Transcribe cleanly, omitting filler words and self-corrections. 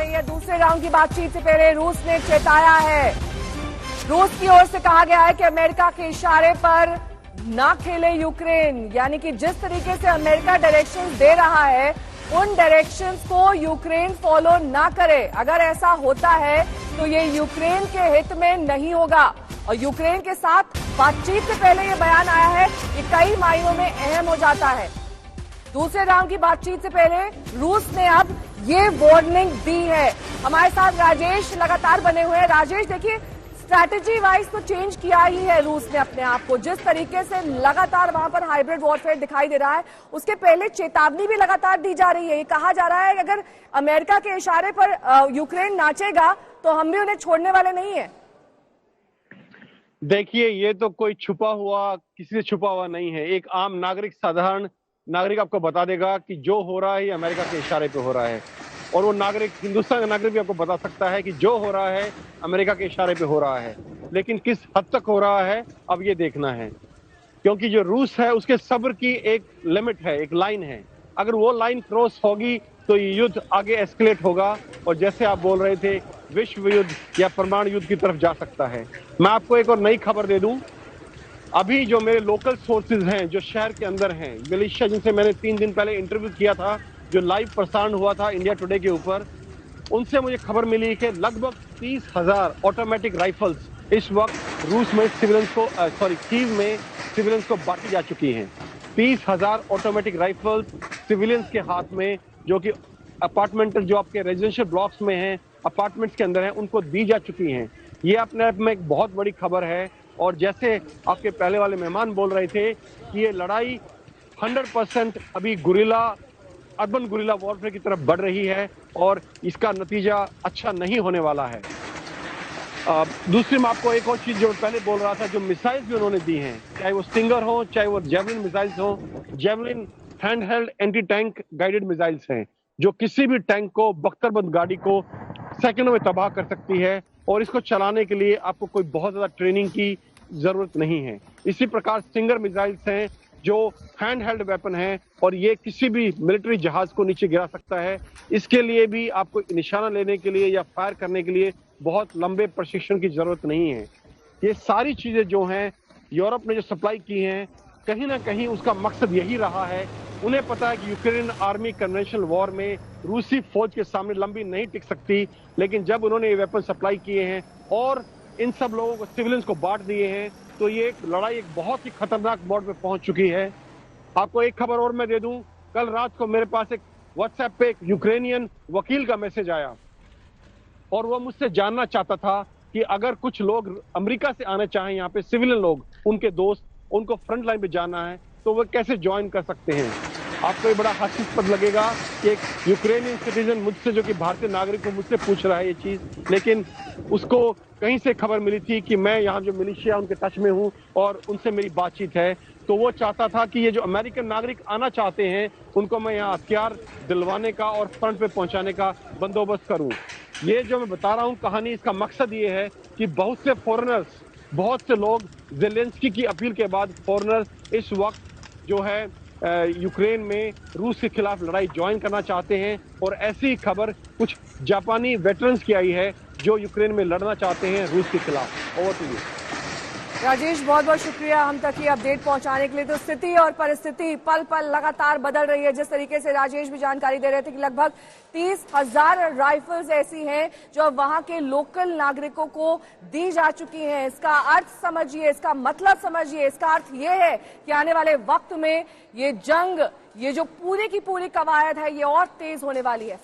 रही है। दूसरे राउंड की बातचीत से पहले रूस ने चेताया है। रूस की ओर से कहा गया है कि अमेरिका के इशारे पर ना खेले यूक्रेन, यानी कि जिस तरीके से अमेरिका डायरेक्शंस दे रहा है उन डायरेक्शंस को यूक्रेन फॉलो ना करे। अगर ऐसा होता है तो ये यूक्रेन के हित में नहीं होगा। और यूक्रेन के साथ बातचीत से पहले ये बयान आया है कि कई मायनों में अहम हो जाता है। दूसरे राउंड की बातचीत से पहले रूस ने अब ये वार्निंग दी है। हमारे साथ राजेश लगातार बने हुए हैं। राजेश, देखिए स्ट्रैटेजी वाइज तो चेंज किया ही है रूस ने अपने आप को। जिस तरीके से लगातार वहां पर हाइब्रिड वॉरफेयर दिखाई दे रहा है, उसके पहले चेतावनी भी लगातार दी जा रही है। ये कहा जा रहा है कि अगर अमेरिका के इशारे पर यूक्रेन नाचेगा तो हम भी उन्हें छोड़ने वाले नहीं है। देखिए, ये तो कोई छुपा हुआ, किसी से छुपा हुआ नहीं है। एक आम नागरिक, साधारण नागरिक आपको बता देगा कि जो हो रहा है ये अमेरिका के इशारे पे हो रहा है। और वो नागरिक, हिंदुस्तान का नागरिक भी आपको बता सकता है कि जो हो रहा है अमेरिका के इशारे पे हो रहा है। लेकिन किस हद तक हो रहा है अब ये देखना है, क्योंकि जो रूस है उसके सब्र की एक लिमिट है, एक लाइन है। अगर वो लाइन क्रॉस होगी तो ये युद्ध आगे एस्केलेट होगा और जैसे आप बोल रहे थे विश्व युद्ध या परमाणु युद्ध की तरफ जा सकता है। मैं आपको एक और नई खबर दे दूं। अभी जो मेरे लोकल सोर्सेज हैं, जो शहर के अंदर हैं, मिलिशिया जिनसे मैंने 3 दिन पहले इंटरव्यू किया था, जो लाइव प्रसारण हुआ था इंडिया टुडे के ऊपर, उनसे मुझे खबर मिली कि लगभग 30,000 ऑटोमेटिक राइफल्स इस वक्त रूस में सिविलियंस को कीव में सिविलियंस को बांटी जा चुकी हैं। 30,000 ऑटोमेटिक राइफल्स सिविलियंस के हाथ में, जो कि अपार्टमेंट, जो आपके रेजिडेंशियल ब्लॉक्स में हैं, अपार्टमेंट्स के अंदर हैं, उनको दी जा चुकी हैं। ये अपने आप में एक बहुत बड़ी खबर है। और जैसे आपके पहले वाले मेहमान बोल रहे थे कि ये लड़ाई 100% अभी गुरिल्ला, अर्बन गुरिल्ला वॉरफेयर की तरफ बढ़ रही है और इसका नतीजा अच्छा नहीं होने वाला है। दूसरी मैं आपको एक और चीज जो पहले बोल रहा था, जो मिसाइल्स भी उन्होंने दी हैं, चाहे वो स्टिंगर हो, चाहे वो जेवलिन मिसाइल्स हो। Javelin hand held anti tank guided missiles हैं, जो किसी भी टैंक को, बख्तरबंद गाड़ी को सेकंडों में तबाह कर सकती है। और इसको चलाने के लिए आपको कोई बहुत ज्यादा ट्रेनिंग की जरूरत नहीं है। इसी प्रकार स्टिंगर मिसाइल्स हैं, जो हैंड हेल्ड वेपन है और ये किसी भी मिलिट्री जहाज को नीचे गिरा सकता है। इसके लिए भी आपको निशाना लेने के लिए या फायर करने के लिए बहुत लंबे प्रशिक्षण की जरूरत नहीं है। ये सारी चीजें जो हैं यूरोप ने जो सप्लाई की हैं, कहीं ना कहीं उसका मकसद यही रहा है। उन्हें पता है कि यूक्रेन आर्मी कन्वेंशनल वॉर में रूसी फौज के सामने लंबी नहीं टिक सकती। लेकिन जब उन्होंने ये वेपन सप्लाई किए हैं और इन सब लोगों को, सिविलियंस को बांट दिए हैं, तो ये लड़ाई एक बहुत ही खतरनाक मोड़ पे पहुंच चुकी है। आपको एक खबर और मैं दे दूं। कल रात को मेरे पास एक व्हाट्सएप पे एक यूक्रेनियन वकील का मैसेज आया और वो मुझसे जानना चाहता था कि अगर कुछ लोग अमेरिका से आना चाहें, यहाँ पे सिविलियन लोग, उनके दोस्त, उनको फ्रंट लाइन पे जाना है तो वो कैसे ज्वाइन कर सकते हैं। आपको ये बड़ा हास्यास्पद लगेगा कि एक यूक्रेनियन सिटीजन मुझसे, जो कि भारतीय नागरिक को, मुझसे पूछ रहा है ये चीज। लेकिन उसको कहीं से खबर मिली थी कि मैं यहाँ जो मिलिशिया उनके टच में हूँ और उनसे मेरी बातचीत है। तो वो चाहता था कि ये जो अमेरिकन नागरिक आना चाहते हैं उनको मैं यहाँ हथियार दिलवाने का और फ्रंट पे पहुंचाने का बंदोबस्त करूं। ये जो मैं बता रहा हूँ कहानी, इसका मकसद ये है कि बहुत से फॉरेनर्स, बहुत से लोग ज़ेलेंस्की की अपील के बाद फॉरेनर्स इस वक्त जो है यूक्रेन में रूस के खिलाफ लड़ाई ज्वाइन करना चाहते हैं। और ऐसी खबर कुछ जापानी वेटरन्स की आई है जो यूक्रेन में लड़ना चाहते हैं रूस के खिलाफ। ओवर टू यू राजेश, बहुत बहुत शुक्रिया हम तक ये अपडेट पहुंचाने के लिए। तो स्थिति और परिस्थिति पल पल लगातार बदल रही है। जिस तरीके से राजेश भी जानकारी दे रहे थे कि लगभग 30,000 राइफल्स ऐसी हैं जो वहां के लोकल नागरिकों को दी जा चुकी हैं। इसका अर्थ समझिए, इसका मतलब समझिए। इसका अर्थ ये है कि आने वाले वक्त में ये जंग, ये जो पूरी की पूरी कवायद है, ये और तेज होने वाली है।